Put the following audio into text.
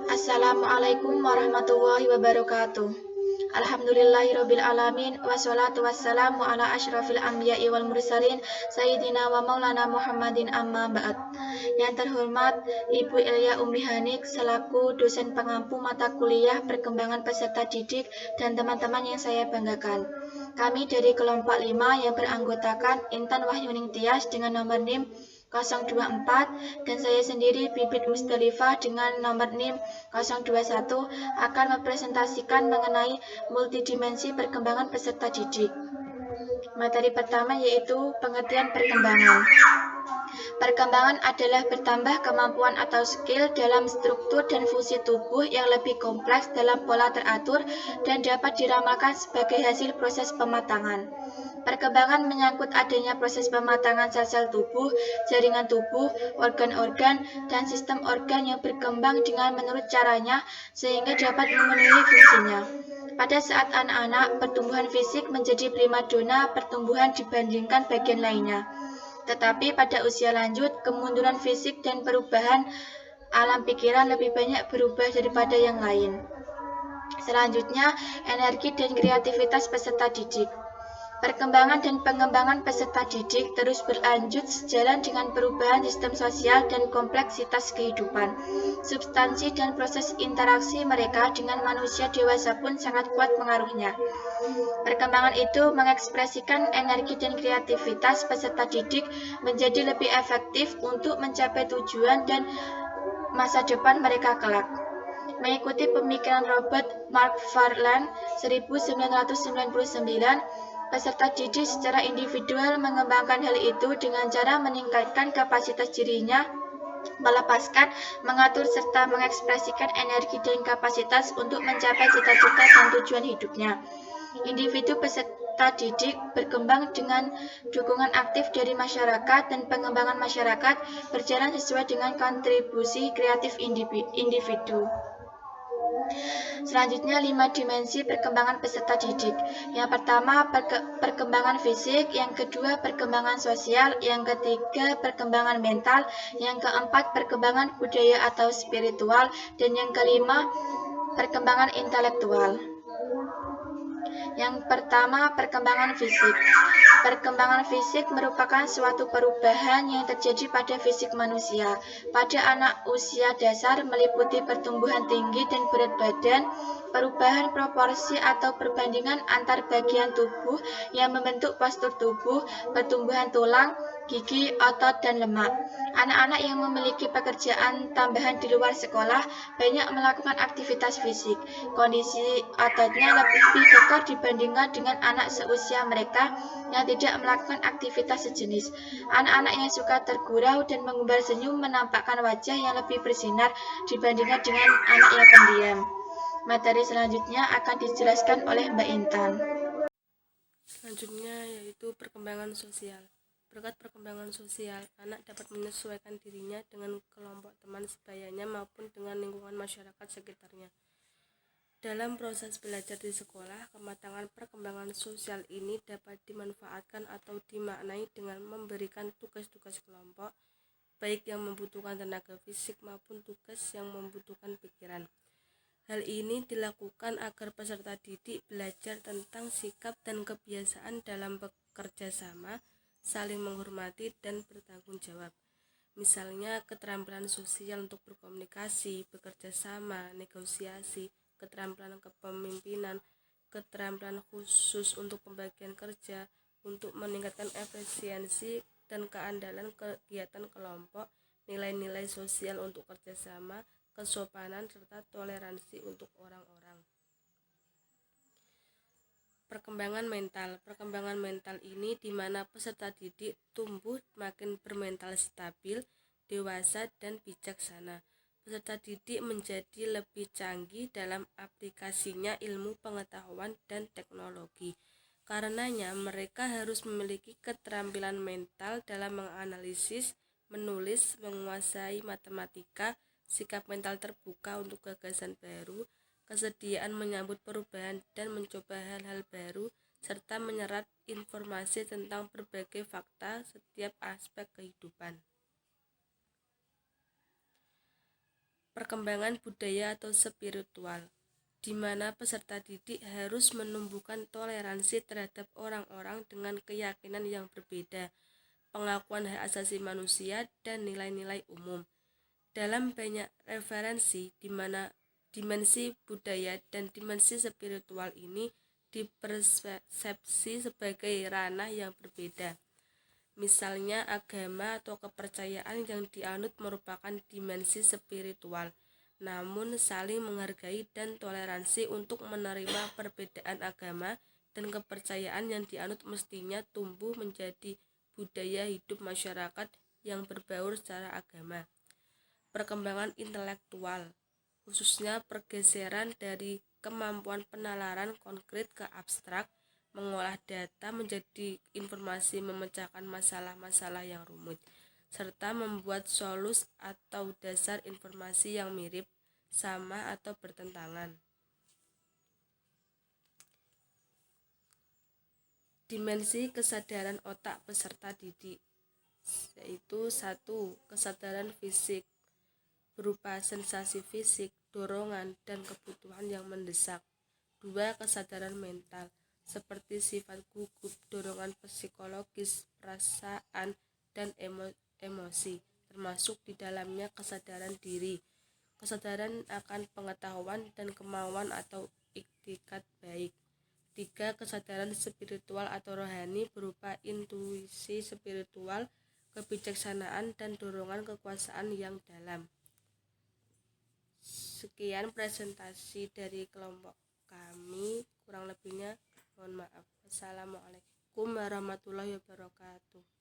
Assalamualaikum warahmatullahi wabarakatuh. Alhamdulillahirabbil alamin wassalatu wassalamu ala asyrafil anbiya'i wal mursalin sayyidina wa maulana Muhammadin amma ba'd. Yang terhormat Ibu Elia Ummi Hanik selaku dosen pengampu mata kuliah perkembangan peserta didik dan teman-teman yang saya banggakan. Kami dari kelompok 5 yang beranggotakan Intan Wahyuning Tias dengan nomor NIM 024 dan saya sendiri Bibit Mustalifah dengan nomor NIM 021 akan mempresentasikan mengenai multidimensi perkembangan peserta didik. Materi pertama yaitu pengertian perkembangan. Perkembangan adalah bertambah kemampuan atau skill dalam struktur dan fungsi tubuh yang lebih kompleks dalam pola teratur dan dapat diramalkan sebagai hasil proses pematangan. Perkembangan menyangkut adanya proses pematangan sel-sel tubuh, jaringan tubuh, organ-organ, dan sistem organ yang berkembang dengan menurut caranya sehingga dapat memenuhi fungsinya. Pada saat anak-anak, pertumbuhan fisik menjadi primadona pertumbuhan dibandingkan bagian lainnya. Tetapi pada usia lanjut, kemunduran fisik dan perubahan alam pikiran lebih banyak berubah daripada yang lain. Selanjutnya, energi dan kreativitas peserta didik. Perkembangan dan pengembangan peserta didik terus berlanjut sejalan dengan perubahan sistem sosial dan kompleksitas kehidupan. Substansi dan proses interaksi mereka dengan manusia dewasa pun sangat kuat pengaruhnya. Perkembangan itu mengekspresikan energi dan kreativitas peserta didik menjadi lebih efektif untuk mencapai tujuan dan masa depan mereka kelak. Mengikuti pemikiran Robert McFarlane 1999, peserta didik secara individual mengembangkan hal itu dengan cara meningkatkan kapasitas dirinya, melepaskan, mengatur, serta mengekspresikan energi dan kapasitas untuk mencapai cita-cita dan tujuan hidupnya. Individu peserta didik berkembang dengan dukungan aktif dari masyarakat dan pengembangan masyarakat berjalan sesuai dengan kontribusi kreatif individu. Selanjutnya 5 dimensi perkembangan peserta didik. Yang pertama perkembangan fisik, yang kedua perkembangan sosial, yang ketiga perkembangan mental, yang keempat perkembangan budaya atau spiritual, dan yang kelima perkembangan intelektual. Yang pertama, perkembangan fisik. Perkembangan fisik merupakan suatu perubahan yang terjadi pada fisik manusia. Pada anak usia dasar meliputi pertumbuhan tinggi dan berat badan, perubahan proporsi atau perbandingan antar bagian tubuh yang membentuk postur tubuh, pertumbuhan tulang, gigi, otot, dan lemak. Anak-anak yang memiliki pekerjaan tambahan di luar sekolah banyak melakukan aktivitas fisik. Kondisi ototnya lebih kekar dibandingkan dengan anak seusia mereka yang tidak melakukan aktivitas sejenis. Anak-anak yang suka tergurau dan mengumbar senyum menampakkan wajah yang lebih bersinar dibandingkan dengan anak yang pendiam. Materi selanjutnya akan dijelaskan oleh Mbak Intan. Selanjutnya yaitu perkembangan sosial. Berkat perkembangan sosial, anak dapat menyesuaikan dirinya dengan kelompok teman sebayanya maupun dengan lingkungan masyarakat sekitarnya. Dalam proses belajar di sekolah, kematangan perkembangan sosial ini dapat dimanfaatkan atau dimaknai dengan memberikan tugas-tugas kelompok, baik yang membutuhkan tenaga fisik maupun tugas yang membutuhkan pikiran. Hal ini dilakukan agar peserta didik belajar tentang sikap dan kebiasaan dalam bekerja sama, saling menghormati, dan bertanggung jawab. Misalnya keterampilan sosial untuk berkomunikasi, bekerja sama, negosiasi, keterampilan kepemimpinan, keterampilan khusus untuk pembagian kerja, untuk meningkatkan efisiensi dan keandalan kegiatan kelompok, nilai-nilai sosial untuk kerjasama, kesopanan, serta toleransi untuk orang-orang. Perkembangan mental ini di mana peserta didik tumbuh makin bermental stabil, dewasa, dan bijaksana. Peserta didik menjadi lebih canggih dalam aplikasinya ilmu pengetahuan dan teknologi. Karenanya mereka harus memiliki keterampilan mental dalam menganalisis, menulis, menguasai matematika, sikap mental terbuka untuk gagasan baru, kesediaan menyambut perubahan dan mencoba hal-hal baru, serta menyerap informasi tentang berbagai fakta setiap aspek kehidupan. Perkembangan budaya atau spiritual, di mana peserta didik harus menumbuhkan toleransi terhadap orang-orang dengan keyakinan yang berbeda, pengakuan hak asasi manusia, dan nilai-nilai umum. Dalam banyak referensi, di mana dimensi budaya dan dimensi spiritual ini dipersepsi sebagai ranah yang berbeda. Misalnya, agama atau kepercayaan yang dianut merupakan dimensi spiritual, namun saling menghargai dan toleransi untuk menerima perbedaan agama dan kepercayaan yang dianut mestinya tumbuh menjadi budaya hidup masyarakat yang berbaur secara agama. Perkembangan intelektual, khususnya pergeseran dari kemampuan penalaran konkret ke abstrak, mengolah data menjadi informasi, memecahkan masalah-masalah yang rumit, serta membuat solus atau dasar informasi yang mirip, sama, atau bertentangan. Dimensi kesadaran otak peserta didik, yaitu 1. Kesadaran fisik berupa sensasi fisik, dorongan, dan kebutuhan yang mendesak. 2. Kesadaran mental seperti sifat gugup, dorongan psikologis, perasaan, dan emosi, termasuk di dalamnya kesadaran diri, kesadaran akan pengetahuan dan kemauan atau iktikat baik. 3. Kesadaran spiritual atau rohani berupa intuisi spiritual, kebijaksanaan, dan dorongan kekuasaan yang dalam. Sekian presentasi dari kelompok kami, kurang lebihnya mohon maaf. Wassalamualaikum warahmatullahi wabarakatuh.